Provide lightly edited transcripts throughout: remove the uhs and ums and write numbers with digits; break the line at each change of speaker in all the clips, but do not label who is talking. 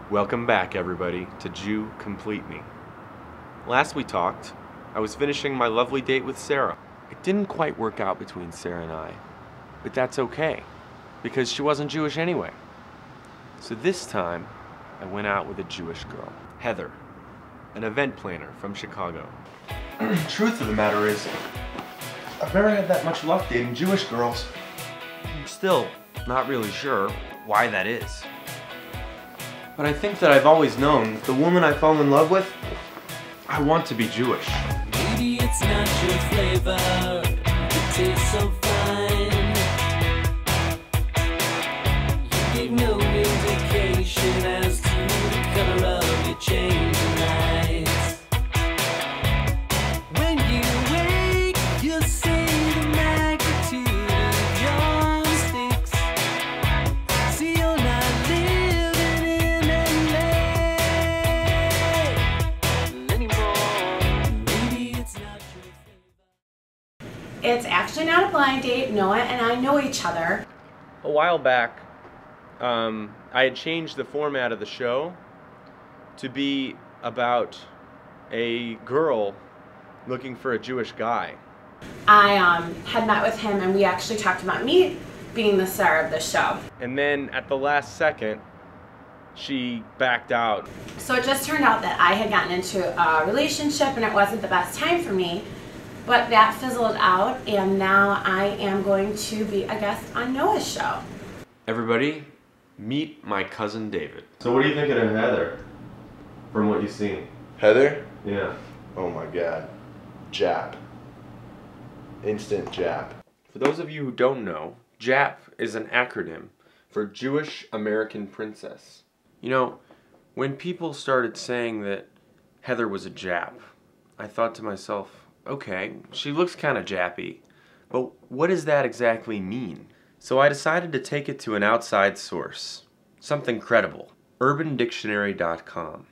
Welcome back, everybody, to Jew Complete Me. Last we talked, I was finishing my lovely date with Sarah. It didn't quite work out between Sarah and I, but that's okay, because she wasn't Jewish anyway. So this time, I went out with a Jewish girl, Heather, an event planner from Chicago. Truth of the matter is, I've never had that much luck dating Jewish girls. I'm still not really sure why that is. But I think that I've always known that the woman I fall in love with, I want to be Jewish.
Maybe it's not your flavor, it tastes so fine. You gave no indication as to the color of your changing lights. When you wake, you'll see the magnitude of your mistakes. See, you're not living in LA anymore. Maybe it's not your flavor.
It's actually not a blind date. Noah and I know each other.
A while back, I had changed the format of the show to be about a girl looking for a Jewish guy.
I had met with him and we actually talked about me being the star of the show.
And then at the last second, she backed out.
So it just turned out that I had gotten into a relationship and it wasn't the best time for me. But that fizzled out and now I am going to be a guest on Noah's show.
Everybody, meet my cousin David. So what do you think of Heather, from what you've seen?
Heather?
Yeah.
Oh my god. Jap. Instant Jap.
For those of you who don't know, JAP is an acronym for Jewish American Princess. You know, when people started saying that Heather was a Jap, I thought to myself, okay, she looks kind of Jappy, but what does that exactly mean? So I decided to take it to an outside source, something credible, UrbanDictionary.com.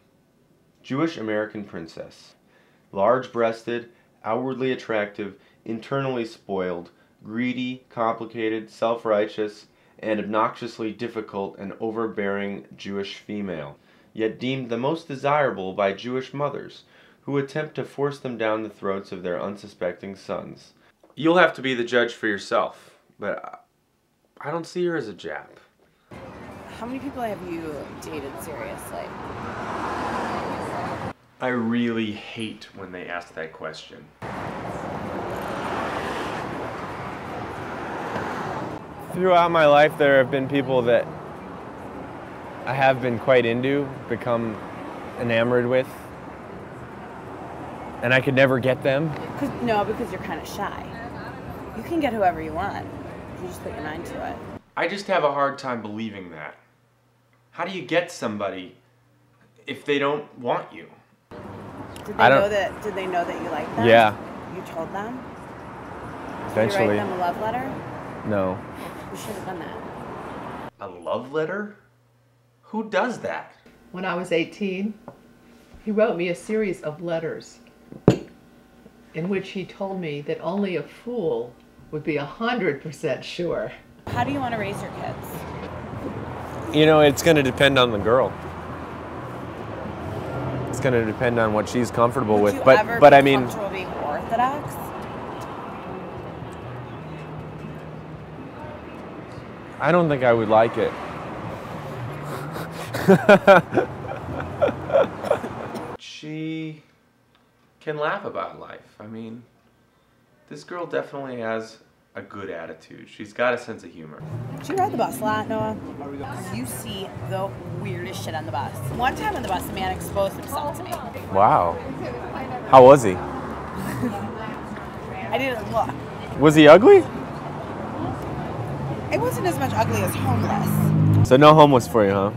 Jewish American Princess. Large-breasted, outwardly attractive, internally spoiled, greedy, complicated, self-righteous, and obnoxiously difficult and overbearing Jewish female, yet deemed the most desirable by Jewish mothers, who attempt to force them down the throats of their unsuspecting sons. You'll have to be the judge for yourself, but I don't see her as a Jap.
How many people have you dated seriously?
I really hate when they ask that question.
Throughout my life, there have been people that I have been quite into, become enamored with, and I could never get them.
Because you're kind of shy. You can get whoever you want. You just put your mind to it.
I just have a hard time believing that. How do you get somebody if they don't want you?
Did they know that you liked them?
Yeah.
You told them?
Eventually.
Did you write them a love letter?
No.
You should have done that.
A love letter? Who does that?
When I was 18, he wrote me a series of letters in which he told me that only a fool would be 100% sure.
How do you want to raise your kids?
You know, it's going to depend on the girl. It's going to depend on what she's comfortable with. But I mean,
comfortable being Orthodox?
I don't think I would like it.
She can laugh about life. I mean, this girl definitely has a good attitude. She's got a sense of humor.
Do you ride the bus a lot, Noah? You see the weirdest shit on the bus. One time on the bus, a man exposed himself to me.
Wow. How was he?
I didn't look.
Was he ugly?
It wasn't as much ugly as homeless.
So no homeless for you, huh?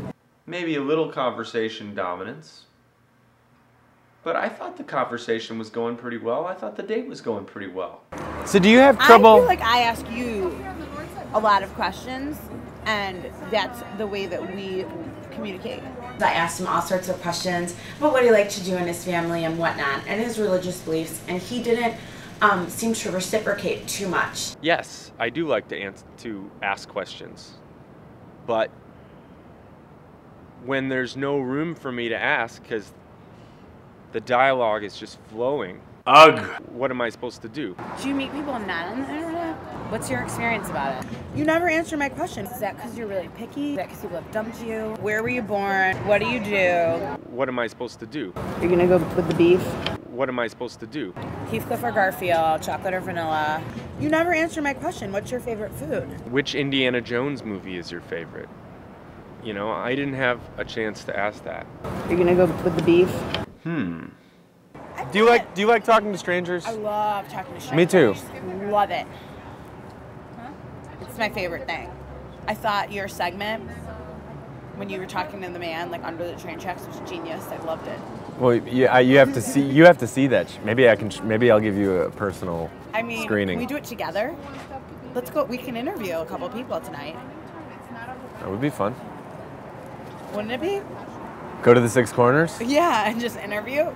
Maybe a little conversation dominance. But I thought the conversation was going pretty well. I thought the date was going pretty well.
So do you have trouble?
I feel like I ask you a lot of questions, and that's the way that we communicate.
I asked him all sorts of questions about what he liked to do in his family and whatnot, and his religious beliefs, and he didn't seem to reciprocate too much.
Yes, I do like to ask questions, but when there's no room for me to ask because the dialogue is just flowing.
Ugh.
What am I supposed to do?
Do you meet people not on the internet? What's your experience about it? You never answer my question. Is that because you're really picky? Is that because people have dumped you? Where were you born? What do you do?
What am I supposed to do?
You're gonna go with the beef?
What am I supposed to do?
Heathcliff or Garfield, chocolate or vanilla? You never answer my question. What's your favorite food?
Which Indiana Jones movie is your favorite? You know, I didn't have a chance to ask that.
You're gonna go with the beef?
Do you like talking to strangers?
I love talking to strangers.
Me too.
Love it. It's my favorite thing. I thought your segment, when you were talking to the man, like under the train tracks, was genius. I loved it.
Well, yeah, you have to see. You have to see that. Maybe I can. Maybe I'll give you a personal
I mean,
screening.
can we do it together? Let's go. We can interview a couple people tonight.
That would be fun.
Wouldn't it be?
Go to the Six Corners.
Yeah, and just interview.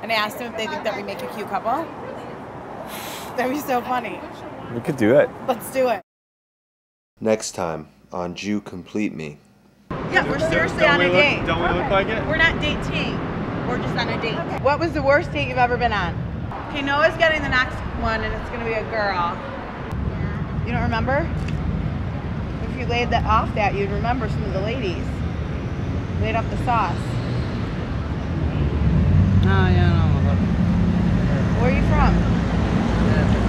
And ask them if they think that we make a cute couple. That'd be so funny.
We could do it.
Let's do it.
Next time on Jew Complete Me.
Yeah, we're seriously on a date.
Don't we look like it?
We're not dating. We're just on a date. What was the worst date you've ever been on? Okay, Noah's getting the next one, and it's gonna be a girl. You don't remember? If you laid that off that, you'd remember some of the ladies. Laid off the sauce.
Oh, yeah, no.
Where are you from?